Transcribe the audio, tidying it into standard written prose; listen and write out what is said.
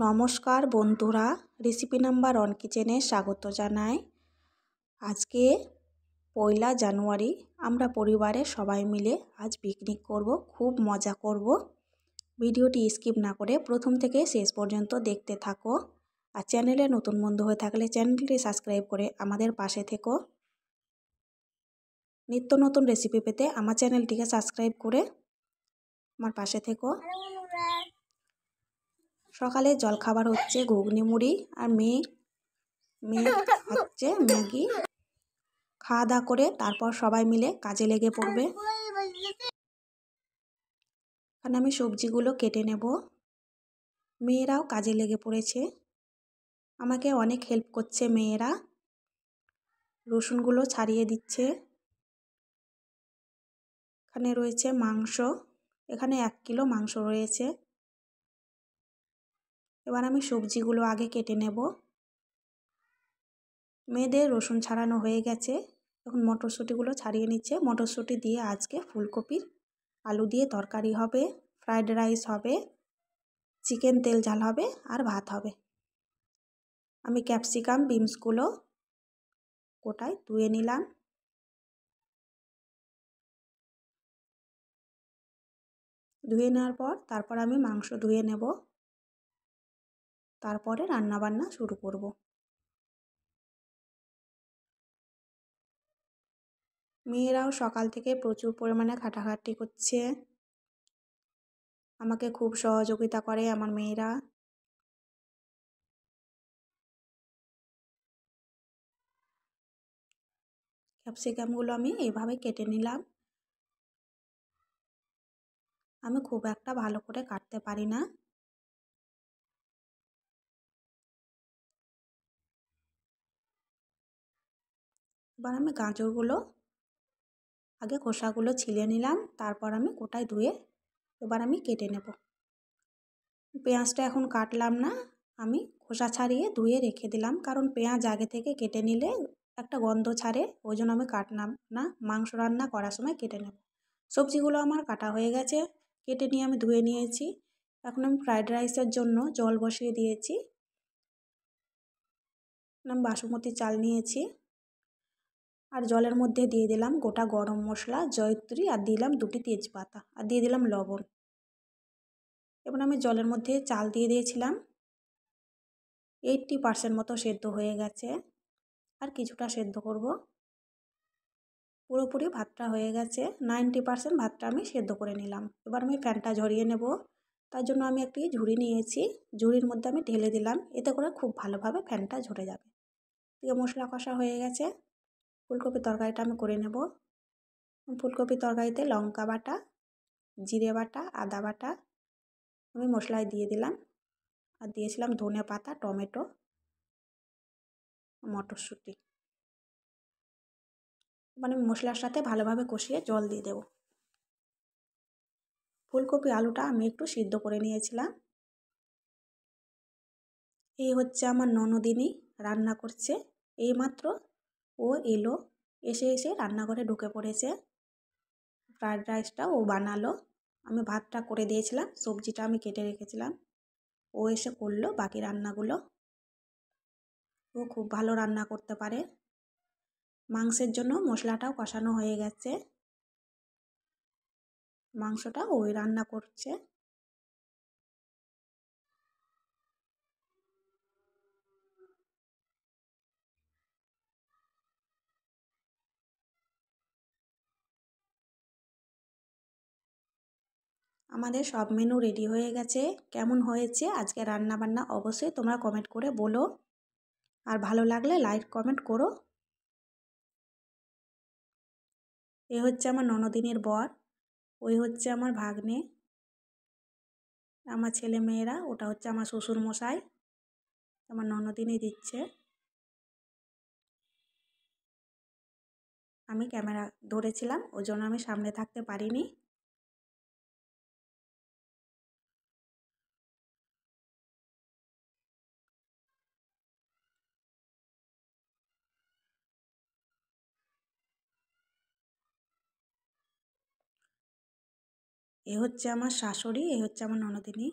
নমস্কার বন্ধুরা, recipe number 1 কিচেনে স্বাগত জানাই। আজকে 1 জানুয়ারি আমরা পরিবারের সবাই মিলে আজ পিকনিক করব, খুব মজা করব। ভিডিওটি স্কিপ না করে প্রথম থেকে শেষ পর্যন্ত দেখতে থাকো। আর চ্যানেলে নতুন বন্ধু হয়ে থাকলে চ্যানেলটি সাবস্ক্রাইব করে আমাদের পাশে থেকো। নিত্য নতুন রেসিপি পেতে আমার চ্যানেলটিকে সাবস্ক্রাইব করে আমার পাশে থেকো। সকালে জলখাবার হচ্ছে ঘুগনি মুড়ি, আর মেয়ে হচ্ছে ম্যাগি। খাওয়া দাওয়া করে তারপর সবাই মিলে কাজে লেগে পড়বে। এখানে আমি সবজিগুলো কেটে নেব। মেয়েরাও কাজে লেগে পড়েছে, আমাকে অনেক হেল্প করছে মেয়েরা। রসুনগুলো ছাড়িয়ে দিচ্ছে। এখানে রয়েছে মাংস, এখানে 1 কিলো মাংস রয়েছে। এবার আমি সবজিগুলো আগে কেটে নেব। মেয়েদের রসুন ছাড়ানো হয়ে গেছে, এখন মটরশুঁটিগুলো ছাড়িয়ে নিচ্ছে। মটরশুঁটি দিয়ে আজকে ফুলকপির আলু দিয়ে তরকারি হবে, ফ্রাইড রাইস হবে, চিকেন তেল ঝাল হবে, আর ভাত হবে। আমি ক্যাপসিকাম বিনসগুলো কোটায় ধুয়ে নিলাম। ধুয়ে নেওয়ার পর তারপর আমি মাংস ধুয়ে নেব, তারপরে রান্নাবান্না শুরু করব। মেয়েরাও সকাল থেকে প্রচুর পরিমাণে খাটাখাটি করছে, আমাকে খুব সহযোগিতা করে আমার মেয়েরা। ক্যাপসিকামগুলো আমি এভাবে কেটে নিলাম। আমি খুব একটা ভালো করে কাটতে পারি না। এবার আমি গাজরগুলো আগে খোসাগুলো ছিলে নিলাম, তারপর আমি কোটায় ধুয়ে এবার আমি কেটে নেব। পেঁয়াজটা এখন কাটলাম না, আমি খোসা ছাড়িয়ে ধুয়ে রেখে দিলাম, কারণ পেঁয়াজ আগে থেকে কেটে নিলে একটা গন্ধ ছাড়ে, ওই জন্য আমি কাটলাম না। মাংস রান্না করার সময় কেটে নেব। সবজিগুলো আমার কাটা হয়ে গেছে, কেটে নিয়ে আমি ধুয়ে নিয়েছি। এখন আমি ফ্রাইড রাইসের জন্য জল বসিয়ে দিয়েছি। আমি বাসমতি চাল নিয়েছি, আর জলের মধ্যে দিয়ে দিলাম গোটা গরম মশলা, জয়িত্রী, আর দিলাম 2টি তেজপাতা, আর দিয়ে দিলাম লবণ। এবার আমি জলের মধ্যে চাল দিয়ে দিয়েছিলাম। 80% মতো সেদ্ধ হয়ে গেছে, আর কিছুটা সেদ্ধ করব। পুরোপুরি ভাতটা হয়ে গেছে, 90% ভাতটা আমি সেদ্ধ করে নিলাম। এবার আমি ফ্যানটা ঝরিয়ে নেব, তার জন্য আমি একটি ঝুড়ি নিয়েছি, ঝুড়ির মধ্যে আমি ঢেলে দিলাম, এতে করে খুব ভালোভাবে ফ্যানটা ঝরে যাবে। দিয়ে মশলা কষা হয়ে গেছে, ফুলকপির তরকারিটা আমি করে নেব। ফুলকপির তরকারিতে লঙ্কা বাটা, জিরে বাটা, আদা বাটা আমি মশলায় দিয়ে দিলাম, আর দিয়েছিলাম ধনে পাতা, টমেটো, মটরশুঁটি। মানে মশলার সাথে ভালোভাবে কষিয়ে জল দিয়ে দেব। ফুলকপি আলুটা আমি একটু সিদ্ধ করে নিয়েছিলাম। এই হচ্ছে আমার ননদিনী রান্না করছে, এইমাত্র ও এলো, এসে রান্নাঘরে ঢুকে পড়েছে। ফ্রায়েড রাইসটা ও বানালো, আমি ভাতটা করে দিয়েছিলাম, সবজিটা আমি কেটে রেখেছিলাম। ও এসে করলো বাকি রান্নাগুলো। ও খুব ভালো রান্না করতে পারে। মাংসের জন্য মশলাটাও কষানো হয়ে গেছে, মাংসটা ওই রান্না করছে। আমাদের সব মেনু রেডি হয়ে গেছে। কেমন হয়েছে আজকে রান্না বান্না অবশ্যই তোমরা কমেন্ট করে বলো, আর ভালো লাগলে লাইক কমেন্ট করো। এ হচ্ছে আমার ননদিনীর বর, ওই হচ্ছে আমার ভাগ্নে, আমার ছেলে মেয়েরা, ওটা হচ্ছে আমার শ্বশুর মশাই, আমার ননদিনী দিচ্ছে। আমি ক্যামেরা ধরেছিলাম, ওই জন্য আমি সামনে থাকতে পারিনি। এ হচ্ছে আমার শাশুড়ি, এ হচ্ছে আমার ননদিনী।